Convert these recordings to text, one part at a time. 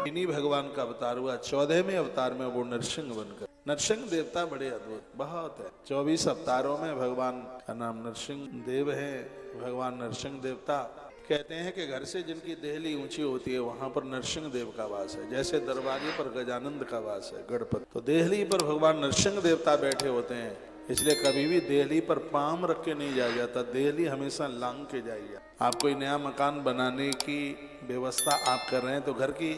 इन्हीं भगवान का अवतार हुआ। 14वें अवतार में वो नरसिंह बनकर, नरसिंह देवता बड़े अद्भुत बहुत है। 24 अवतारों में भगवान का नाम नरसिंह देव है। भगवान नरसिंह देवता कहते हैं कि घर से जिनकी देहली ऊंची होती है वहां पर नरसिंह देव का वास है। जैसे दरवाजे पर गजानंद का वास है गणपति, तो देहली पर भगवान नरसिंह देवता बैठे होते हैं। इसलिए कभी भी देहली पर पाम रख के नहीं जाया जाता, देहली हमेशा लांग के जाइए। आप कोई नया मकान बनाने की व्यवस्था आप कर रहे हैं तो घर की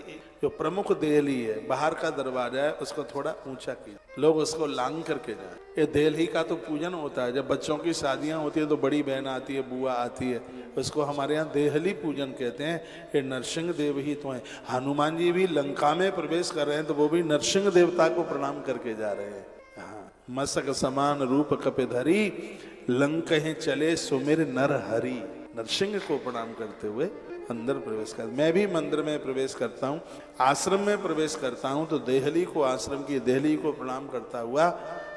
जो प्रमुख देहली है, बाहर का दरवाजा है, उसको थोड़ा ऊंचा कीजिए, लोग उसको लांग करके जाएं। ये देहली का तो पूजन होता है। जब बच्चों की शादियां होती है तो बड़ी बहन आती है, बुआ आती है, उसको हमारे यहाँ देहली पूजन कहते हैं। ये नरसिंह देव ही तो है। हनुमान जी भी लंका में प्रवेश कर रहे हैं तो वो भी नरसिंह देवता को प्रणाम करके जा रहे हैं। मसक समान रूप कपिधरी, लंक है चले सुमिर नर हरि। नरसिंह को प्रणाम करते हुए अंदर प्रवेश कर। मैं भी मंदिर में प्रवेश करता हूँ, आश्रम में प्रवेश करता हूँ तो देहली को, आश्रम की देहली को प्रणाम करता हुआ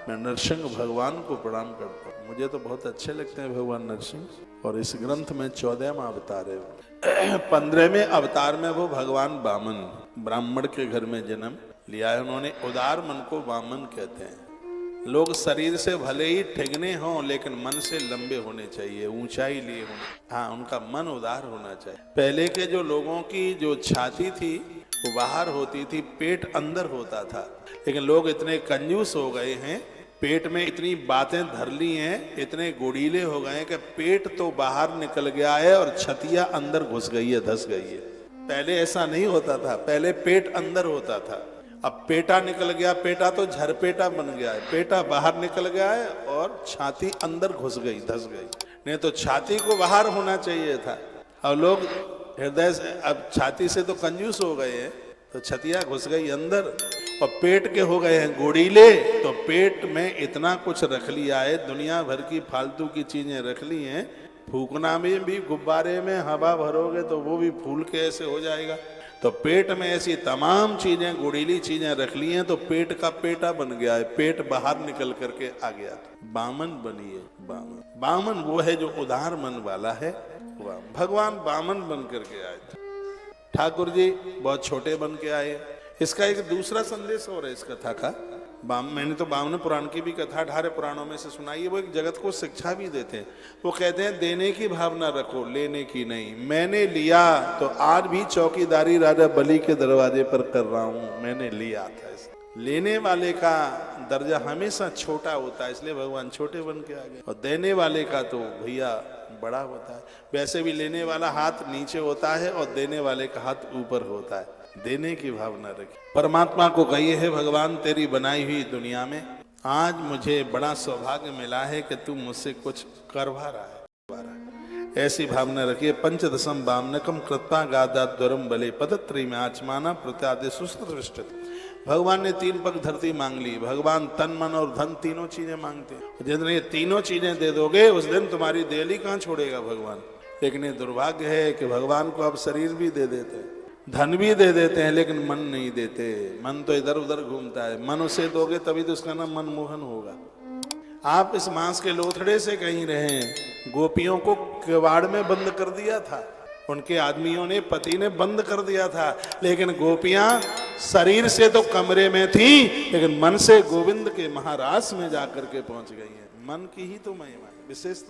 मैं नरसिंह भगवान को प्रणाम करता हूँ। मुझे तो बहुत अच्छे लगते हैं भगवान नरसिंह। और इस ग्रंथ में 14वां अवतार है। 15वें अवतार में वो भगवान वामन, ब्राह्मण के घर में जन्म लिया है उन्होंने। उदार मन को वामन कहते हैं। लोग शरीर से भले ही ठिगने हों लेकिन मन से लंबे होने चाहिए, ऊंचाई लिए होने। हाँ, उनका मन उदार होना चाहिए। पहले के जो लोगों की जो छाती थी वो बाहर होती थी, पेट अंदर होता था। लेकिन लोग इतने कंजूस हो गए हैं, पेट में इतनी बातें धर ली हैं, इतने गुड़ीले हो गए हैं कि पेट तो बाहर निकल गया है और छतिया अंदर घुस गई है, धस गई है। पहले ऐसा नहीं होता था, पहले पेट अंदर होता था। अब पेटा निकल गया, पेटा तो झरपेटा बन गया है। पेटा बाहर निकल गया है और छाती अंदर घुस गई, धस गई। नहीं तो छाती को बाहर होना चाहिए था। अब लोग हृदय से, अब छाती से तो कंजूस हो गए हैं तो छतिया घुस गई अंदर। और पेट के हो गए हैं गोड़ीले, तो पेट में इतना कुछ रख लिया है, दुनिया भर की फालतू की चीजें रख ली हैं। फूकना में भी गुब्बारे में हवा भरोगे तो वो भी फूल के ऐसे हो जाएगा। तो पेट में ऐसी तमाम चीजें, गुड़ीली चीजें रख ली हैं तो पेट का पेटा बन गया है, पेट बाहर निकल करके आ गया। बामन बनिए, बामन। बामन वो है जो उदार मन वाला है। भगवान बामन बन करके आए थे। ठाकुर जी बहुत छोटे बन के आए। इसका एक दूसरा संदेश और है इस कथा का। मैंने तो बामन पुराण की भी कथा 18 पुराणों में से सुनाई है। वो एक जगत को शिक्षा भी देते हैं। वो कहते हैं देने की भावना रखो, लेने की नहीं। मैंने लिया तो आज भी चौकीदारी राजा बलि के दरवाजे पर कर रहा हूं, मैंने लिया था। लेने वाले का दर्जा हमेशा छोटा होता है, इसलिए भगवान छोटे बन के आ गए। और देने वाले का तो भैया बड़ा होता है। वैसे भी लेने वाला हाथ नीचे होता है और देने वाले का हाथ ऊपर होता है। देने की भावना रखी। परमात्मा को कहिए, है भगवान तेरी बनाई हुई दुनिया में आज मुझे बड़ा सौभाग्य मिला है कि तू मुझसे कुछ करवा रहा है। ऐसी भावना रखिए। पंचदशम वामनकम कृत्वा गादाद्वरम बले पदत्री में आचमाना प्रत्यादि सुस्तृष्टित। भगवान ने 3 पग धरती मांग ली। भगवान तन मन और धन तीनों चीजें मांगते हैं। जिस दिन ये तीनों चीजें दे दोगे उस दिन तुम्हारी देहली कहाँ छोड़ेगा भगवान। लेकिन ये दुर्भाग्य है कि भगवान को अब शरीर भी दे देते हैं, धन भी दे देते हैं, लेकिन मन नहीं देते। मन तो इधर उधर घूमता है। मन उसे दोगे तभी तो उसका नाम मनमोहन होगा। आप इस मांस के लोथड़े से कहीं रहे। गोपियों को किवाड़ में बंद कर दिया था, उनके आदमियों ने, पति ने बंद कर दिया था। लेकिन गोपियां शरीर से तो कमरे में थी, लेकिन मन से गोविंद के महारास में जाकर के पहुंच गई हैं। मन की ही तो महिमा है, विशेषता।